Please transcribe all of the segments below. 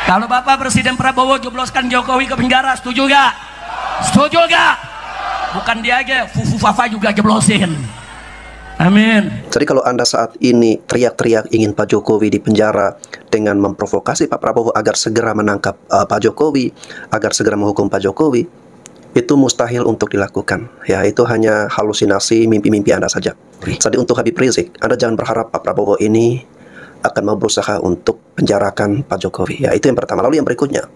Kalau Bapak Presiden Prabowo jebloskan Jokowi ke penjara, setuju gak? Setuju gak? Bukan dia aja, Fufu Fafa juga jeblosin. Amin. Jadi kalau Anda saat ini teriak-teriak ingin Pak Jokowi di penjara dengan memprovokasi Pak Prabowo agar segera menangkap Pak Jokowi, agar segera menghukum Pak Jokowi, itu mustahil untuk dilakukan. Ya, itu hanya halusinasi, mimpi-mimpi Anda saja. Jadi untuk Habib Rizik, Anda jangan berharap Pak Prabowo ini akan mau berusaha untuk penjarakan Pak Jokowi. Ya, itu yang pertama. Lalu yang berikutnya,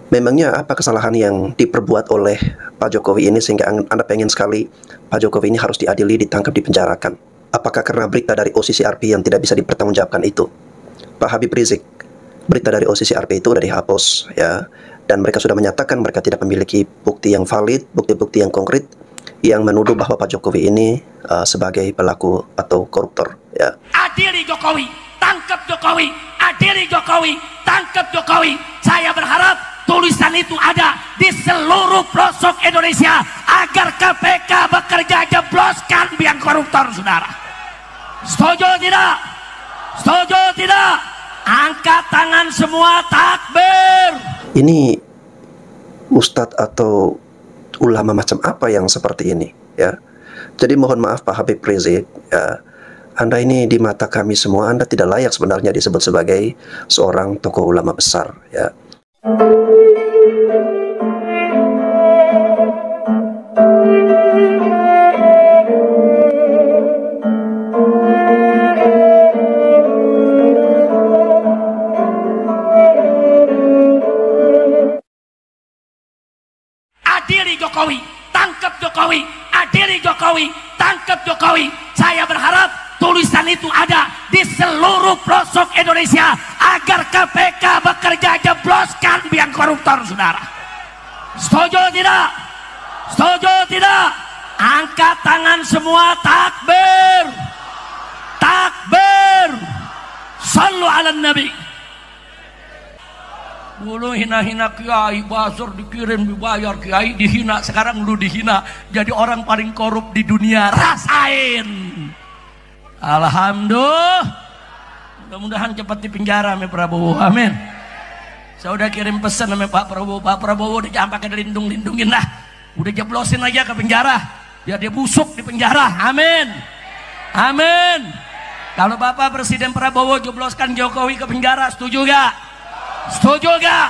memangnya apa kesalahan yang diperbuat oleh Pak Jokowi ini sehingga Anda pengen sekali Pak Jokowi ini harus diadili, ditangkap, dipenjarakan? Apakah karena berita dari OCCRP yang tidak bisa dipertanggungjawabkan itu? Pak Habib Rizik, berita dari OCCRP itu sudah dihapus, ya, dan mereka sudah menyatakan mereka tidak memiliki bukti yang valid, bukti-bukti yang konkret yang menuduh bahwa Pak Jokowi ini sebagai pelaku atau koruptor. Ya. Adili Jokowi, tangkap Jokowi, adili Jokowi, tangkap Jokowi. Saya berharap tulisan itu ada di seluruh pelosok Indonesia agar KPK bekerja jebloskan biang koruptor, saudara. Setuju tidak? Setuju tidak? Angkat tangan semua, takbir. Ini ustadz atau ulama macam apa yang seperti ini, ya? Jadi mohon maaf Pak Habib Rizik, ya, Anda ini di mata kami semua Anda tidak layak sebenarnya disebut sebagai seorang tokoh ulama besar, ya. Adili Jokowi, tangkap Jokowi, adili Jokowi, tangkap Jokowi. Saya berharap tulisan itu ada di seluruh pelosok Indonesia agar KPK bekerja jebloskan biang koruptor, saudara. Setuju tidak? Setuju tidak? Angkat tangan semua, takbir. Takbir. Sallu ala Nabi. Dulu hina-hina kiai, basur dikirim dibayar, kiai dihina, sekarang lu dihina jadi orang paling korup di dunia. Rasain. Alhamdulillah. Mudah-mudahan cepat dipenjara sama Prabowo. Amin. Saya udah kirim pesan sama Pak Prabowo. Pak Prabowo udah jangan pakai dilindung-lindungin lah. Udah jeblosin aja ke penjara biar dia busuk di penjara. Amin. Amin. Kalau Bapak Presiden Prabowo jebloskan Jokowi ke penjara, setuju gak? Setuju gak?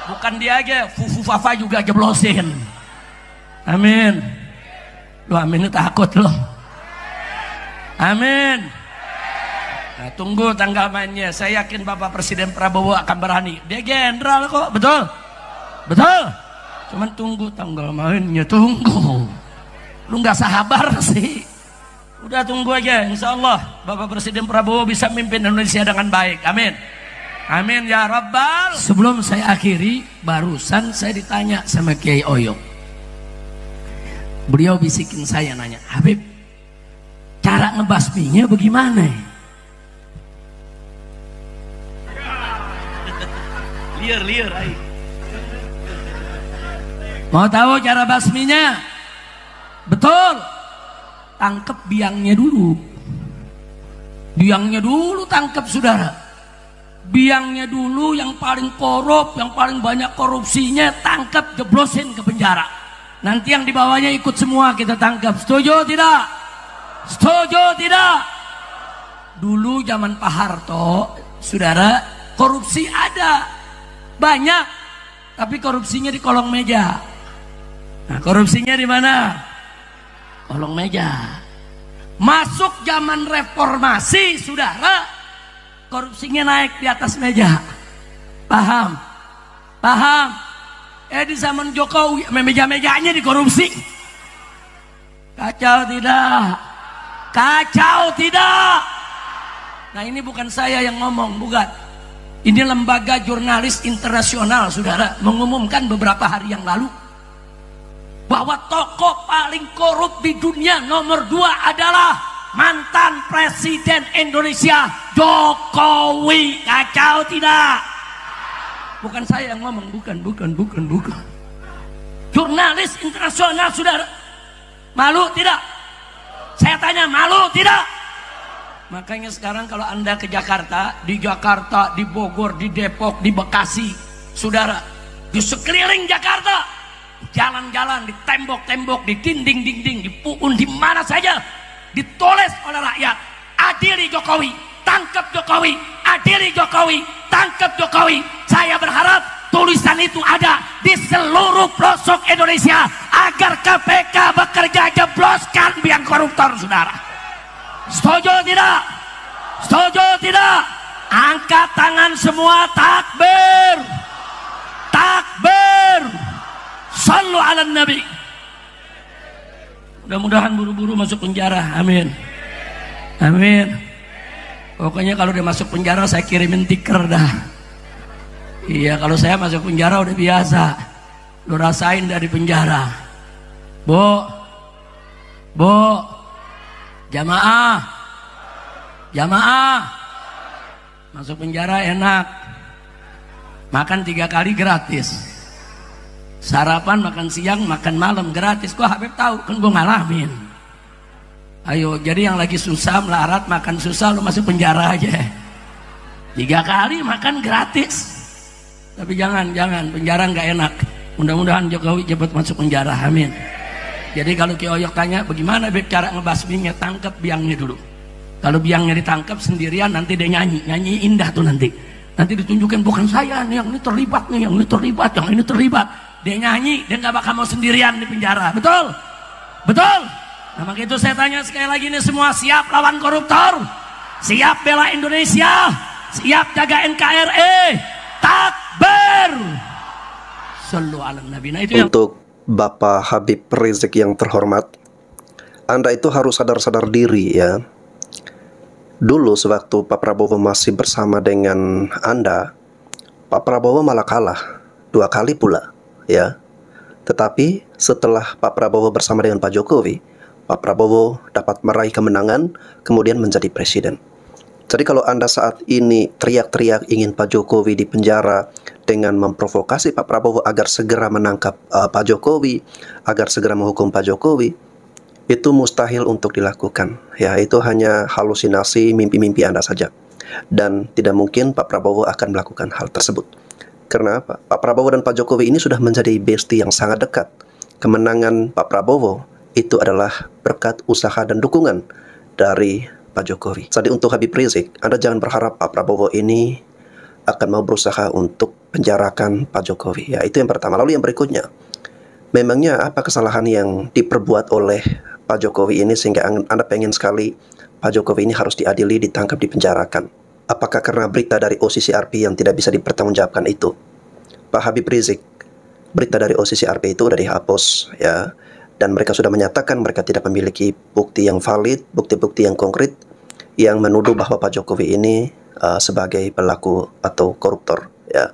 Bukan dia aja, Fufu Fafa juga jeblosin. Amin. Lu amin takut lu. Amin. Nah, tunggu tanggal mainnya. Saya yakin Bapak Presiden Prabowo akan berani. Dia jenderal kok, betul? Betul? Cuman tunggu tanggal mainnya, tunggu. Lu nggak sabar sih. Udah tunggu aja, insya Allah Bapak Presiden Prabowo bisa mimpin Indonesia dengan baik. Amin. Amin ya Rabbal. Sebelum saya akhiri, barusan saya ditanya sama Kiai Oyo. Beliau bisikin saya nanya, Habib, cara ngebasminya bagaimana? Liar, ayo. Mau tahu cara basminya? Betul. Tangkep biangnya dulu. Biangnya dulu tangkep, saudara. Biangnya dulu yang paling korup, yang paling banyak korupsinya, tangkap, jeblosin ke penjara. Nanti yang di bawahnya ikut semua kita tangkap. Setuju tidak? Setuju tidak? Dulu zaman Pak Harto, saudara, korupsi ada banyak, tapi korupsinya di kolong meja. Nah, korupsinya di mana? Kolong meja. Masuk zaman reformasi, saudara, korupsinya naik di atas meja. Paham? Paham? Di zaman Jokowi meja-mejanya dikorupsi. Kacau tidak? Kacau tidak? Nah, ini bukan saya yang ngomong, bukan. Ini lembaga jurnalis internasional, saudara, mengumumkan beberapa hari yang lalu bahwa tokoh paling korup di dunia nomor 2 adalah mantan Presiden Indonesia Jokowi. Kacau tidak? Bukan saya yang ngomong, bukan. Jurnalis internasional, saudara. Malu tidak? Saya tanya, malu tidak? Makanya sekarang kalau Anda ke Jakarta, di Bogor, di Depok, di Bekasi, saudara, di sekeliling Jakarta, jalan-jalan, di tembok-tembok, di dinding-dinding, di puun, di mana saja, ditulis oleh rakyat, adili Jokowi, tangkap Jokowi, adili Jokowi, tangkap Jokowi. Saya berharap tulisan itu ada di seluruh pelosok Indonesia agar KPK bekerja, jebloskan biang koruptor, saudara. Setuju tidak? Setuju tidak? Angkat tangan semua, takbir, takbir, sallu ala nabi. Mudah-mudahan buru-buru masuk penjara, amin, amin. Pokoknya kalau dia masuk penjara saya kirimin tiker dah. Iya, kalau saya masuk penjara udah biasa. Lu rasain dari penjara. Bu, jamaah, masuk penjara enak, makan 3 kali gratis, sarapan, makan siang, makan malam gratis. Gua Habib tahu, kan gua ngalamin. Ayo, jadi yang lagi susah melarat, makan susah, lu masuk penjara aja. 3 kali makan gratis. Tapi jangan, penjara nggak enak. Mudah-mudahan Jokowi cepat masuk penjara, amin. Jadi kalau Ki Oyok tanya bagaimana cara ngebasminya, tangkap biangnya dulu. Kalau biangnya ditangkap sendirian, nanti dia nyanyi indah tuh nanti ditunjukin, bukan saya nih yang ini terlibat nih, yang ini terlibat, yang ini terlibat. Dia nyanyi, dia nggak bakal mau sendirian di penjara, betul? Nah, maka itu saya tanya sekali lagi nih, semua siap lawan koruptor, siap bela Indonesia, siap jaga NKRI, takbir, sallu ala nabi. Nah, itu untuk Bapak Habib Rizik yang terhormat, Anda itu harus sadar-sadar diri ya. Dulu sewaktu Pak Prabowo masih bersama dengan Anda, Pak Prabowo malah kalah 2 kali pula ya. Tetapi setelah Pak Prabowo bersama dengan Pak Jokowi, Pak Prabowo dapat meraih kemenangan, kemudian menjadi presiden. Jadi kalau Anda saat ini teriak-teriak ingin Pak Jokowi di penjara dengan memprovokasi Pak Prabowo agar segera menangkap Pak Jokowi, agar segera menghukum Pak Jokowi, itu mustahil untuk dilakukan. Ya, itu hanya halusinasi, mimpi-mimpi Anda saja. Dan tidak mungkin Pak Prabowo akan melakukan hal tersebut. Karena apa? Pak Prabowo dan Pak Jokowi ini sudah menjadi bestie yang sangat dekat. Kemenangan Pak Prabowo itu adalah berkat usaha dan dukungan dari Pak Jokowi. Jadi untuk Habib Rizik, Anda jangan berharap Pak Prabowo ini akan mau berusaha untuk penjarakan Pak Jokowi. Ya, itu yang pertama. Lalu yang berikutnya, memangnya apa kesalahan yang diperbuat oleh Pak Jokowi ini sehingga Anda pengen sekali Pak Jokowi ini harus diadili, ditangkap, dipenjarakan? Apakah karena berita dari OCCRP yang tidak bisa dipertanggungjawabkan itu? Pak Habib Rizik, berita dari OCCRP itu sudah dihapus ya. Dan mereka sudah menyatakan mereka tidak memiliki bukti yang valid, bukti-bukti yang konkret yang menuduh bahwa Pak Jokowi ini sebagai pelaku atau koruptor ya.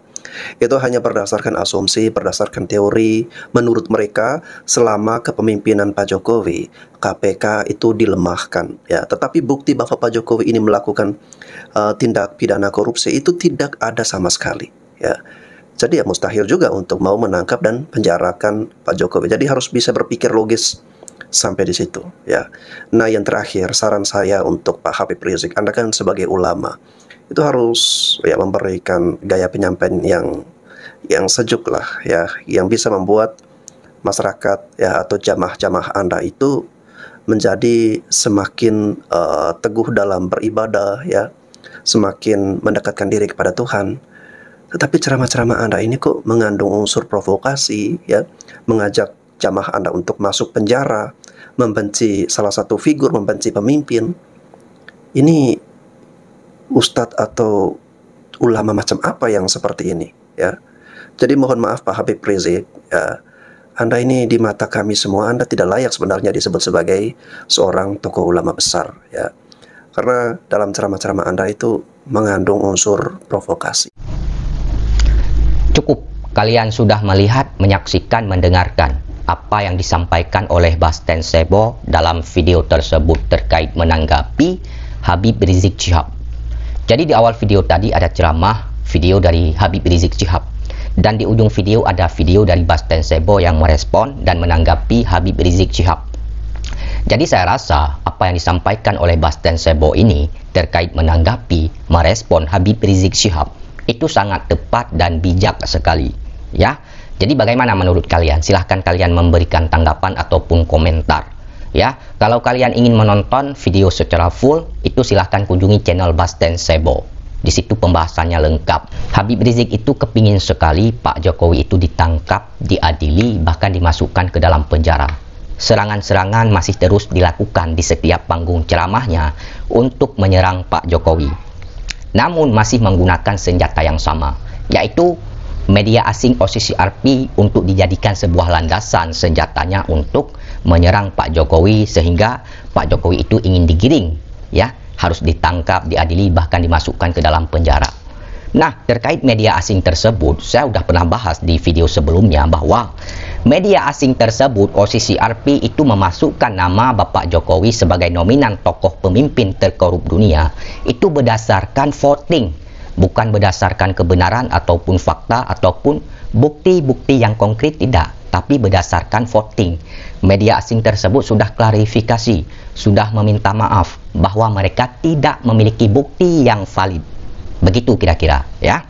Itu hanya berdasarkan asumsi, berdasarkan teori. Menurut mereka selama kepemimpinan Pak Jokowi, KPK itu dilemahkan ya. Tetapi bukti bahwa Pak Jokowi ini melakukan tindak pidana korupsi itu tidak ada sama sekali ya. Jadi ya mustahil juga untuk mau menangkap dan penjarakan Pak Jokowi. Jadi harus bisa berpikir logis sampai di situ ya. Nah, yang terakhir saran saya untuk Pak Habib Rizik, Anda kan sebagai ulama itu harus ya memberikan gaya penyampaian yang sejuk lah ya, yang bisa membuat masyarakat ya atau jamaah-jamaah Anda itu menjadi semakin teguh dalam beribadah ya, semakin mendekatkan diri kepada Tuhan. Tetapi ceramah-ceramah Anda ini kok mengandung unsur provokasi ya, mengajak jamaah Anda untuk masuk penjara, membenci salah satu figur, membenci pemimpin. Ini ustadz atau ulama macam apa yang seperti ini ya. Jadi mohon maaf Pak Habib Rizik ya, Anda ini di mata kami semua Anda tidak layak sebenarnya disebut sebagai seorang tokoh ulama besar ya. Karena dalam ceramah-ceramah Anda itu mengandung unsur provokasi. Cukup kalian sudah melihat, menyaksikan, mendengarkan apa yang disampaikan oleh Basten Sebo dalam video tersebut terkait menanggapi Habib Rizik Syihab. Jadi di awal video tadi ada ceramah video dari Habib Rizik Syihab, dan di ujung video ada video dari Basten Sebo yang merespon dan menanggapi Habib Rizik Syihab. Jadi saya rasa apa yang disampaikan oleh Basten Sebo ini terkait menanggapi, merespon Habib Rizik Syihab itu sangat tepat dan bijak sekali, ya. Jadi bagaimana menurut kalian? Silahkan kalian memberikan tanggapan ataupun komentar, ya. Kalau kalian ingin menonton video secara full, itu silahkan kunjungi channel Basten Sebo. Di situ pembahasannya lengkap. Habib Rizik itu kepingin sekali Pak Jokowi itu ditangkap, diadili, bahkan dimasukkan ke dalam penjara. Serangan-serangan masih terus dilakukan di setiap panggung ceramahnya untuk menyerang Pak Jokowi. Namun masih menggunakan senjata yang sama, yaitu media asing OCCRP untuk dijadikan sebuah landasan senjatanya untuk menyerang Pak Jokowi, sehingga Pak Jokowi itu ingin digiring, ya, harus ditangkap, diadili, bahkan dimasukkan ke dalam penjara. Nah, terkait media asing tersebut, saya sudah pernah bahas di video sebelumnya bahwa media asing tersebut, OCCRP, itu memasukkan nama Bapak Jokowi sebagai nominan tokoh pemimpin terkorup dunia. Itu berdasarkan voting, bukan berdasarkan kebenaran ataupun fakta ataupun bukti-bukti yang konkret, tidak, tapi berdasarkan voting. Media asing tersebut sudah klarifikasi, sudah meminta maaf bahwa mereka tidak memiliki bukti yang valid. Begitu kira-kira, ya.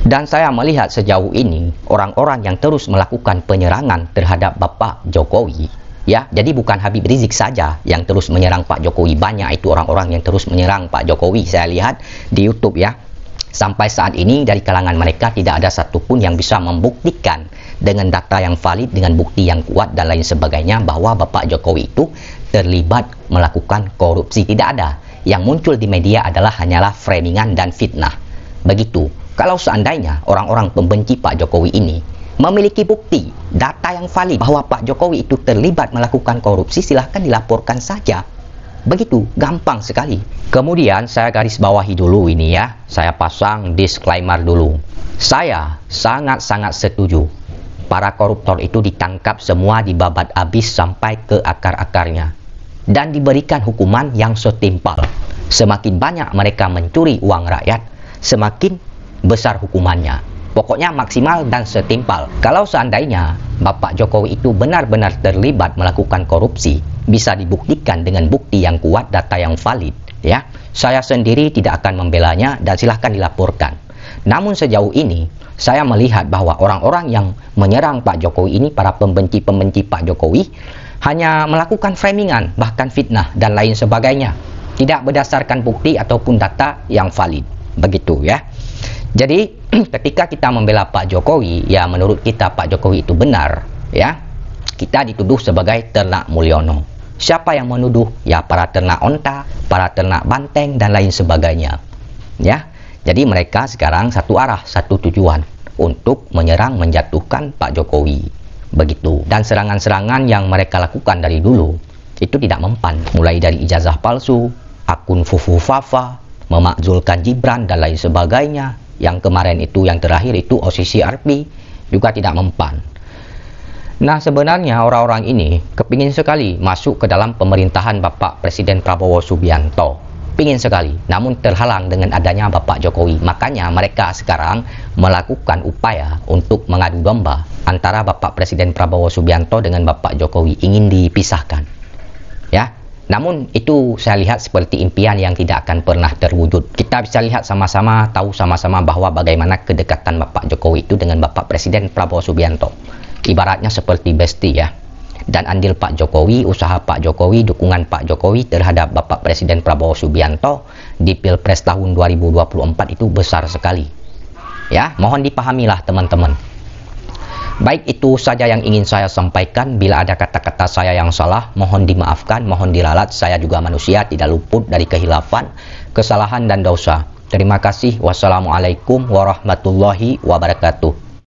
Dan saya melihat sejauh ini orang-orang yang terus melakukan penyerangan terhadap Bapak Jokowi, ya. Jadi bukan Habib Rizik saja yang terus menyerang Pak Jokowi, banyak itu orang-orang yang terus menyerang Pak Jokowi. Saya lihat di YouTube, ya. Sampai saat ini dari kalangan mereka tidak ada satupun yang bisa membuktikan dengan data yang valid, dengan bukti yang kuat dan lain sebagainya bahwa Bapak Jokowi itu terlibat melakukan korupsi. Tidak ada. Yang muncul di media adalah hanyalah framingan dan fitnah. Begitu. Kalau seandainya orang-orang pembenci Pak Jokowi ini memiliki bukti, data yang valid bahwa Pak Jokowi itu terlibat melakukan korupsi, silahkan dilaporkan saja. Begitu, gampang sekali. Kemudian saya garis bawahi dulu ini, ya. Saya pasang disclaimer dulu. Saya sangat-sangat setuju para koruptor itu ditangkap semua, dibabat habis sampai ke akar-akarnya dan diberikan hukuman yang setimpal. Semakin banyak mereka mencuri uang rakyat, semakin besar hukumannya. Pokoknya maksimal dan setimpal. Kalau seandainya Bapak Jokowi itu benar-benar terlibat melakukan korupsi, bisa dibuktikan dengan bukti yang kuat, data yang valid, ya. Saya sendiri tidak akan membelanya dan silahkan dilaporkan. Namun sejauh ini saya melihat bahwa orang-orang yang menyerang Pak Jokowi ini, para pembenci-pembenci Pak Jokowi, hanya melakukan framingan, bahkan fitnah dan lain sebagainya, tidak berdasarkan bukti ataupun data yang valid. Begitu, ya. Jadi ketika kita membela Pak Jokowi, ya menurut kita Pak Jokowi itu benar, ya. Kita dituduh sebagai ternak Mulyono. Siapa yang menuduh? Ya para ternak onta, para ternak banteng dan lain sebagainya, ya. Jadi mereka sekarang satu arah, satu tujuan untuk menyerang, menjatuhkan Pak Jokowi. Begitu. Dan serangan-serangan yang mereka lakukan dari dulu itu tidak mempan, mulai dari ijazah palsu, akun Fufu Fafa, memakzulkan Gibran dan lain sebagainya. Yang kemarin itu, yang terakhir itu OCCRP, juga tidak mempan. Nah, sebenarnya orang-orang ini kepingin sekali masuk ke dalam pemerintahan Bapak Presiden Prabowo Subianto, pingin sekali, namun terhalang dengan adanya Bapak Jokowi. Makanya mereka sekarang melakukan upaya untuk mengadu domba antara Bapak Presiden Prabowo Subianto dengan Bapak Jokowi, ingin dipisahkan, ya. Namun itu saya lihat seperti impian yang tidak akan pernah terwujud. Kita bisa lihat sama-sama, tahu sama-sama bahwa bagaimana kedekatan Bapak Jokowi itu dengan Bapak Presiden Prabowo Subianto. Ibaratnya seperti bestie, ya. Dan andil Pak Jokowi, usaha Pak Jokowi, dukungan Pak Jokowi terhadap Bapak Presiden Prabowo Subianto di Pilpres tahun 2024 itu besar sekali, ya. Mohon dipahamilah teman-teman. Baik, itu saja yang ingin saya sampaikan. Bila ada kata-kata saya yang salah, mohon dimaafkan, mohon diralat. Saya juga manusia, tidak luput dari kehilafan, kesalahan dan dosa. Terima kasih. Wassalamualaikum warahmatullahi wabarakatuh.